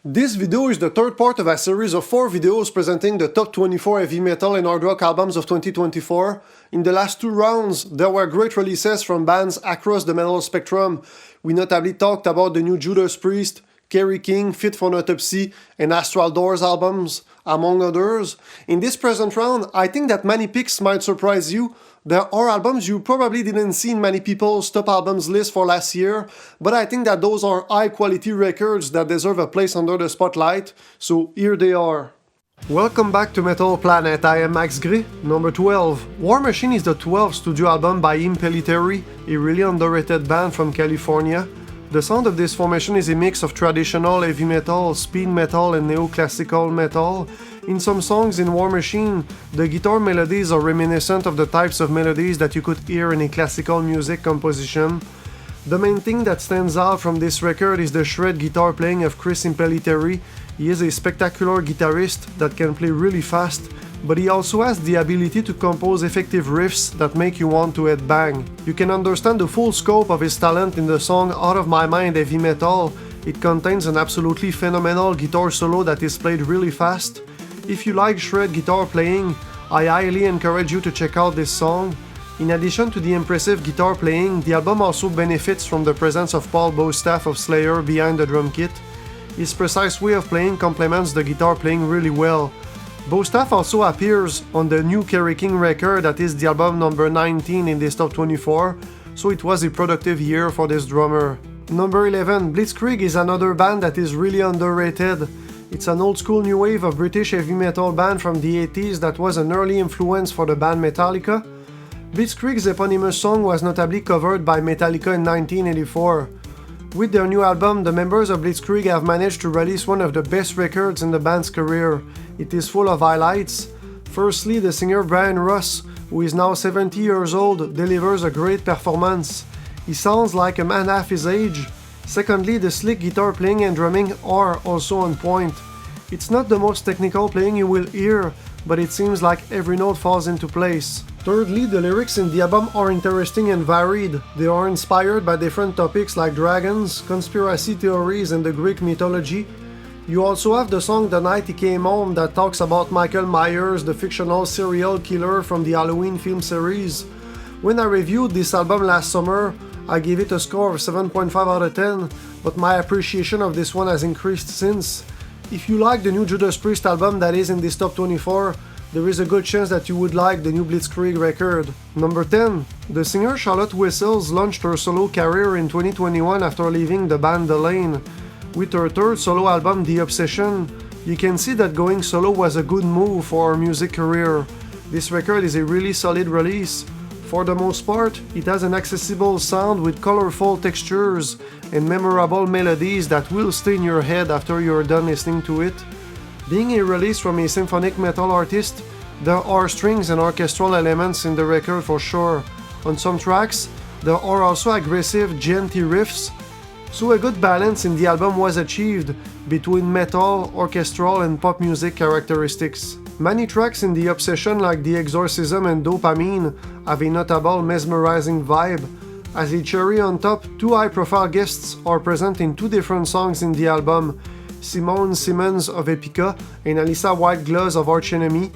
This video is the third part of a series of 4 videos presenting the top 24 heavy metal and hard rock albums of 2024. In the last 2 rounds, there were great releases from bands across the metal spectrum. We notably talked about the new Judas Priest, Kerry King, Fit for an Autopsy, and Astral Doors albums, among others. In this present round, I think that many picks might surprise you. There are albums you probably didn't see in many people's top albums list for last year, but I think that those are high-quality records that deserve a place under the spotlight, so here they are. Welcome back to Metal Planet, I am Max Gray. Number 12. War Machine is the 12th studio album by Invincible, a really underrated band from California. The sound of this formation is a mix of traditional heavy metal, speed metal, and neoclassical metal. In some songs in War Machine, the guitar melodies are reminiscent of the types of melodies that you could hear in a classical music composition. The main thing that stands out from this record is the shred guitar playing of Chris Impellitteri. He is a spectacular guitarist that can play really fast, but he also has the ability to compose effective riffs that make you want to headbang. You can understand the full scope of his talent in the song Out of My Mind Heavy Metal. It contains an absolutely phenomenal guitar solo that is played really fast. If you like shred guitar playing, I highly encourage you to check out this song. In addition to the impressive guitar playing, the album also benefits from the presence of Paul Bostaph of Slayer behind the drum kit. His precise way of playing complements the guitar playing really well. Bostaph also appears on the new Kerry King record that is the album number 19 in this top 24, so it was a productive year for this drummer. Number 11. Blitzkrieg is another band that is really underrated. It's an old school new wave of British heavy metal band from the 80s that was an early influence for the band Metallica. Blitzkrieg's eponymous song was notably covered by Metallica in 1984. With their new album, the members of Blitzkrieg have managed to release one of the best records in the band's career. It is full of highlights. Firstly, the singer Brian Ross, who is now 70 years old, delivers a great performance. He sounds like a man half his age. Secondly, the slick guitar playing and drumming are also on point. It's not the most technical playing you will hear, but it seems like every note falls into place. Thirdly, the lyrics in the album are interesting and varied. They are inspired by different topics like dragons, conspiracy theories, and the Greek mythology. You also have the song The Night He Came Home that talks about Michael Myers, the fictional serial killer from the Halloween film series. When I reviewed this album last summer, I gave it a score of 7.5 out of 10, but my appreciation of this one has increased since. If you like the new Judas Priest album that is in this top 24, there is a good chance that you would like the new Blitzkrieg record. Number 10. The singer Charlotte Whistles launched her solo career in 2021 after leaving the band The Lane. With her third solo album, The Obsession, you can see that going solo was a good move for her music career. This record is a really solid release. For the most part, it has an accessible sound with colorful textures and memorable melodies that will stay in your head after you're done listening to it. Being a release from a symphonic metal artist, there are strings and orchestral elements in the record for sure. On some tracks, there are also aggressive, genty riffs, so a good balance in the album was achieved between metal, orchestral, and pop music characteristics. Many tracks in The Obsession like The Exorcism and Dopamine have a notable mesmerizing vibe. As a cherry on top, 2 high-profile guests are present in 2 different songs in the album, Simone Simmons of Epica and Alyssa Whitegloves of Arch Enemy.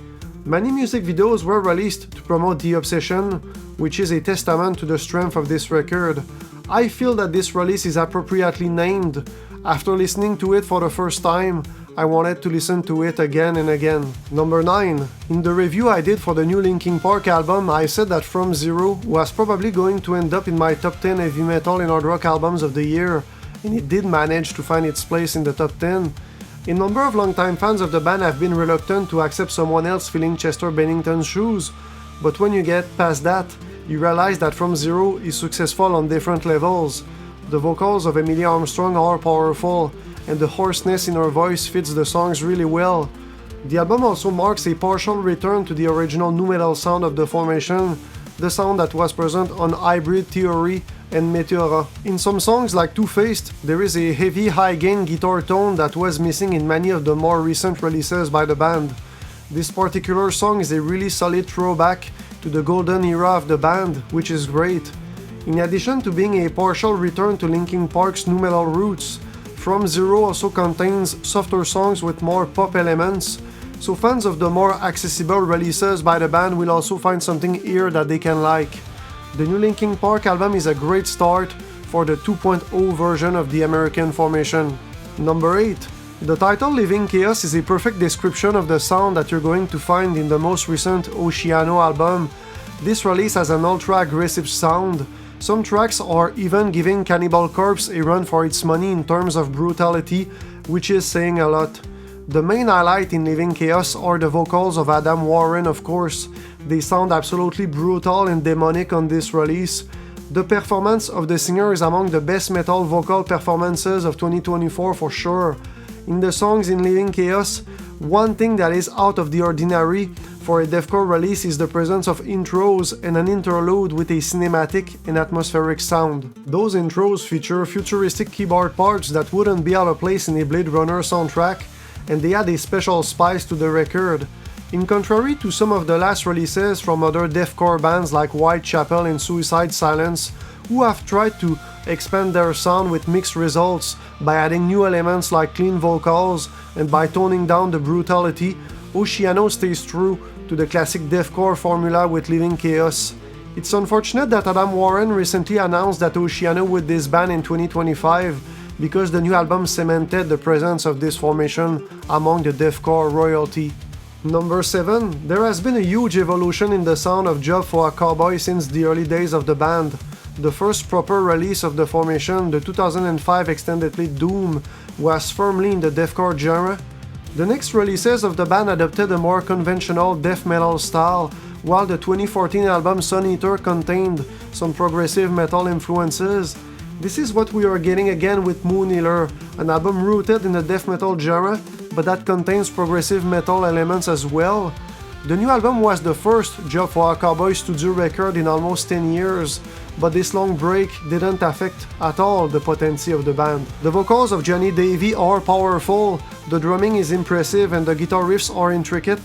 Many music videos were released to promote The Obsession, which is a testament to the strength of this record. I feel that this release is appropriately named. After listening to it for the first time, I wanted to listen to it again and again. Number 9. In the review I did for the new Linkin Park album, I said that From Zero was probably going to end up in my top 10 heavy metal and hard rock albums of the year, and it did manage to find its place in the top 10. A number of longtime fans of the band have been reluctant to accept someone else filling Chester Bennington's shoes, but when you get past that, you realize that From Zero is successful on different levels. The vocals of Emilia Armstrong are powerful, and the hoarseness in her voice fits the songs really well. The album also marks a partial return to the original nu metal sound of the formation, the sound that was present on Hybrid Theory and Meteora. In some songs like Two-Faced, there is a heavy high-gain guitar tone that was missing in many of the more recent releases by the band. This particular song is a really solid throwback to the golden era of the band, which is great. In addition to being a partial return to Linkin Park's nu metal roots, From Zero also contains softer songs with more pop elements, so fans of the more accessible releases by the band will also find something here that they can like. The new Linkin Park album is a great start for the 2.0 version of the American formation. Number 8. The title Living Chaos is a perfect description of the sound that you're going to find in the most recent Oceano album. This release has an ultra-aggressive sound. Some tracks are even giving Cannibal Corpse a run for its money in terms of brutality, which is saying a lot. The main highlight in Living Chaos are the vocals of Adam Warren, of course. They sound absolutely brutal and demonic on this release. The performance of the singer is among the best metal vocal performances of 2024 for sure. In the songs in Living Chaos, one thing that is out of the ordinary for a deathcore release is the presence of intros and an interlude with a cinematic and atmospheric sound. Those intros feature futuristic keyboard parts that wouldn't be out of place in a Blade Runner soundtrack, and they add a special spice to the record. In contrary to some of the last releases from other deathcore bands like Whitechapel and Suicide Silence, who have tried to expand their sound with mixed results by adding new elements like clean vocals and by toning down the brutality, Oceano stays true to the classic deathcore formula with Living Chaos. It's unfortunate that Adam Warren recently announced that Oceano would disband in 2025 because the new album cemented the presence of this formation among the deathcore royalty. Number 7. There has been a huge evolution in the sound of Job for a Cowboy since the early days of the band. The first proper release of the formation, the 2005 extended play Doom, was firmly in the deathcore genre. The next releases of the band adopted a more conventional death metal style, while the 2014 album Seether contained some progressive metal influences. This is what we are getting again with Moonhealer, an album rooted in the death metal genre, but that contains progressive metal elements as well. The new album was the first Job for a Cowboy studio record in almost 10 years, but this long break didn't affect at all the potency of the band. The vocals of Johnny Davey are powerful, the drumming is impressive and the guitar riffs are intricate.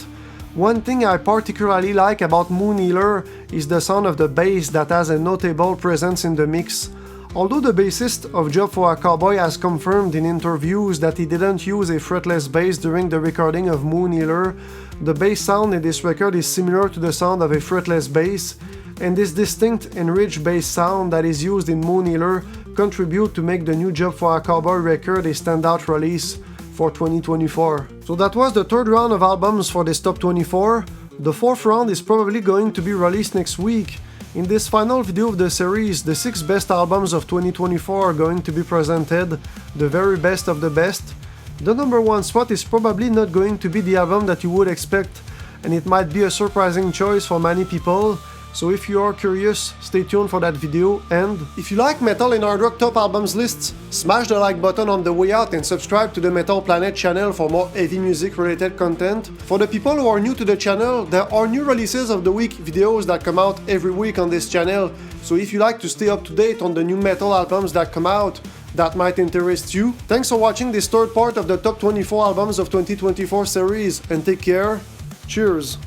One thing I particularly like about Moonhealer is the sound of the bass that has a notable presence in the mix. Although the bassist of Job for a Cowboy has confirmed in interviews that he didn't use a fretless bass during the recording of Moonhealer, the bass sound in this record is similar to the sound of a fretless bass, and this distinct and rich bass sound that is used in Moonhealer contribute to make the new Job for a Cowboy record a standout release for 2024. So that was the third round of albums for this top 24. The fourth round is probably going to be released next week. In this final video of the series, the 6 best albums of 2024 are going to be presented, the very best of the best. The number 1 spot is probably not going to be the album that you would expect, and it might be a surprising choice for many people. So if you are curious, stay tuned for that video, and if you like metal and hard rock top albums lists, smash the like button on the way out and subscribe to the Metal Planet channel for more heavy music related content. For the people who are new to the channel, there are new releases of the week videos that come out every week on this channel, so if you like to stay up to date on the new metal albums that come out, that might interest you. Thanks for watching this third part of the top 24 albums of 2024 series, and take care. Cheers!